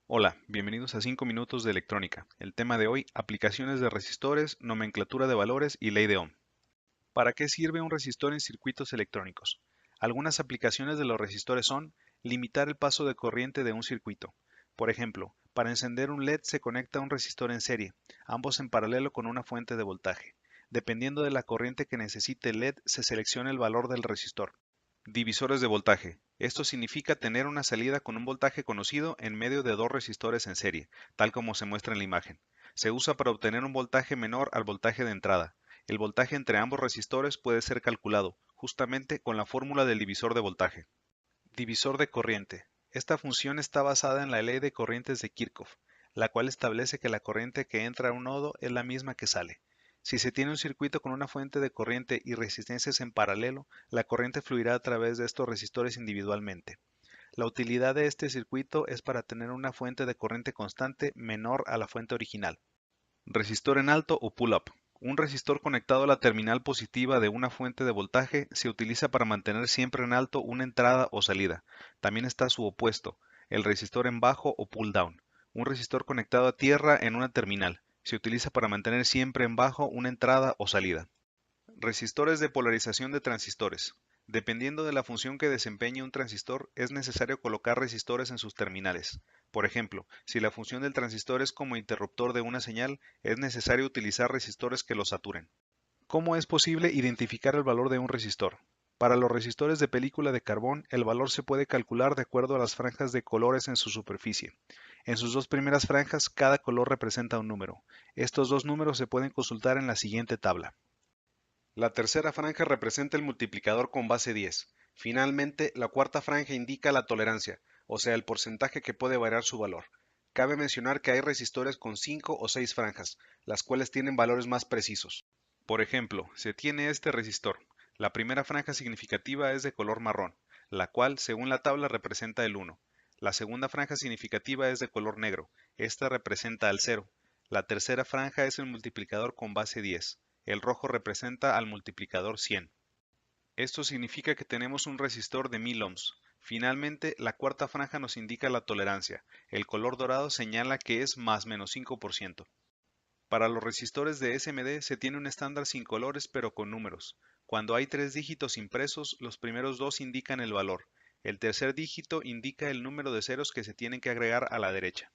Hola, bienvenidos a 5 minutos de electrónica. El tema de hoy, aplicaciones de resistores, nomenclatura de valores y ley de Ohm. ¿Para qué sirve un resistor en circuitos electrónicos? Algunas aplicaciones de los resistores son limitar el paso de corriente de un circuito. Por ejemplo, para encender un LED se conecta un resistor en serie, ambos en paralelo con una fuente de voltaje. Dependiendo de la corriente que necesite el LED, se selecciona el valor del resistor. Divisores de voltaje. Esto significa tener una salida con un voltaje conocido en medio de dos resistores en serie, tal como se muestra en la imagen. Se usa para obtener un voltaje menor al voltaje de entrada. El voltaje entre ambos resistores puede ser calculado, justamente con la fórmula del divisor de voltaje. Divisor de corriente. Esta función está basada en la ley de corrientes de Kirchhoff, la cual establece que la corriente que entra a un nodo es la misma que sale. Si se tiene un circuito con una fuente de corriente y resistencias en paralelo, la corriente fluirá a través de estos resistores individualmente. La utilidad de este circuito es para tener una fuente de corriente constante menor a la fuente original. Resistor en alto o pull-up. Un resistor conectado a la terminal positiva de una fuente de voltaje se utiliza para mantener siempre en alto una entrada o salida. También está su opuesto, el resistor en bajo o pull-down. Un resistor conectado a tierra en una terminal. Se utiliza para mantener siempre en bajo una entrada o salida. Resistores de polarización de transistores. Dependiendo de la función que desempeñe un transistor, es necesario colocar resistores en sus terminales. Por ejemplo, si la función del transistor es como interruptor de una señal, es necesario utilizar resistores que lo saturen. ¿Cómo es posible identificar el valor de un resistor? Para los resistores de película de carbón, el valor se puede calcular de acuerdo a las franjas de colores en su superficie. En sus dos primeras franjas, cada color representa un número. Estos dos números se pueden consultar en la siguiente tabla. La tercera franja representa el multiplicador con base 10. Finalmente, la cuarta franja indica la tolerancia, o sea, el porcentaje que puede variar su valor. Cabe mencionar que hay resistores con 5 o 6 franjas, las cuales tienen valores más precisos. Por ejemplo, se tiene este resistor. La primera franja significativa es de color marrón, la cual, según la tabla, representa el 1. La segunda franja significativa es de color negro, esta representa al 0. La tercera franja es el multiplicador con base 10. El rojo representa al multiplicador 100. Esto significa que tenemos un resistor de 1000 ohms. Finalmente, la cuarta franja nos indica la tolerancia. El color dorado señala que es más menos 5%. Para los resistores de SMD se tiene un estándar sin colores pero con números. Cuando hay tres dígitos impresos, los primeros dos indican el valor. El tercer dígito indica el número de ceros que se tienen que agregar a la derecha.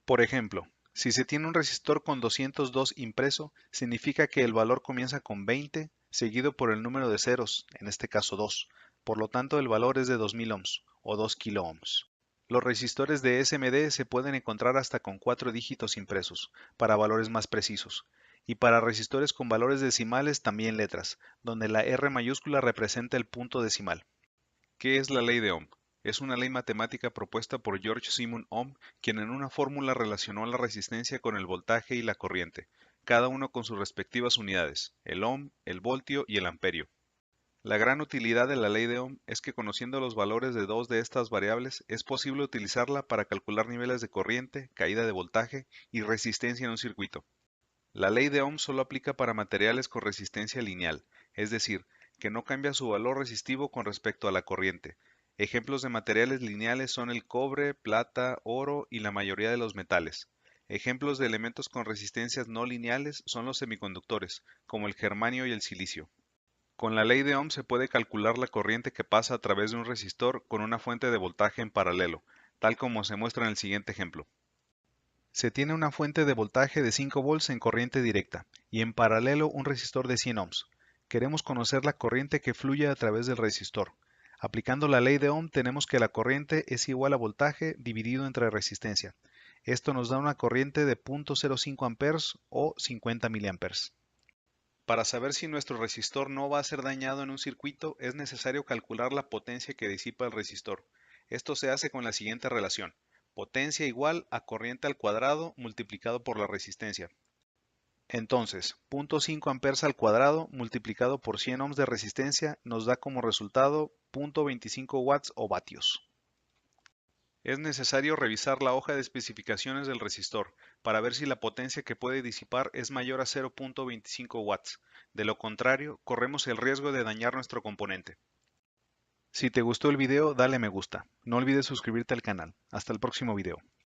Por ejemplo, si se tiene un resistor con 202 impreso, significa que el valor comienza con 20, seguido por el número de ceros, en este caso 2. Por lo tanto, el valor es de 2000 ohms o 2 kilo ohms. Los resistores de SMD se pueden encontrar hasta con 4 dígitos impresos, para valores más precisos. Y para resistores con valores decimales también letras, donde la R mayúscula representa el punto decimal. ¿Qué es la ley de Ohm? Es una ley matemática propuesta por George Simon Ohm, quien en una fórmula relacionó la resistencia con el voltaje y la corriente, cada uno con sus respectivas unidades, el ohm, el voltio y el amperio. La gran utilidad de la ley de Ohm es que conociendo los valores de dos de estas variables es posible utilizarla para calcular niveles de corriente, caída de voltaje y resistencia en un circuito. La ley de Ohm solo aplica para materiales con resistencia lineal, es decir, que no cambia su valor resistivo con respecto a la corriente. Ejemplos de materiales lineales son el cobre, plata, oro y la mayoría de los metales. Ejemplos de elementos con resistencias no lineales son los semiconductores, como el germanio y el silicio. Con la ley de Ohm se puede calcular la corriente que pasa a través de un resistor con una fuente de voltaje en paralelo, tal como se muestra en el siguiente ejemplo. Se tiene una fuente de voltaje de 5 volts en corriente directa y en paralelo un resistor de 100 ohms. Queremos conocer la corriente que fluye a través del resistor. Aplicando la ley de Ohm tenemos que la corriente es igual a voltaje dividido entre resistencia. Esto nos da una corriente de 0.05 amperes o 50 miliamperes. Para saber si nuestro resistor no va a ser dañado en un circuito, es necesario calcular la potencia que disipa el resistor. Esto se hace con la siguiente relación: potencia igual a corriente al cuadrado multiplicado por la resistencia. Entonces, 0.5 amperes al cuadrado multiplicado por 100 ohms de resistencia nos da como resultado 0.25 watts o vatios. Es necesario revisar la hoja de especificaciones del resistor para ver si la potencia que puede disipar es mayor a 0.25 watts. De lo contrario, corremos el riesgo de dañar nuestro componente. Si te gustó el video, dale me gusta. No olvides suscribirte al canal. Hasta el próximo video.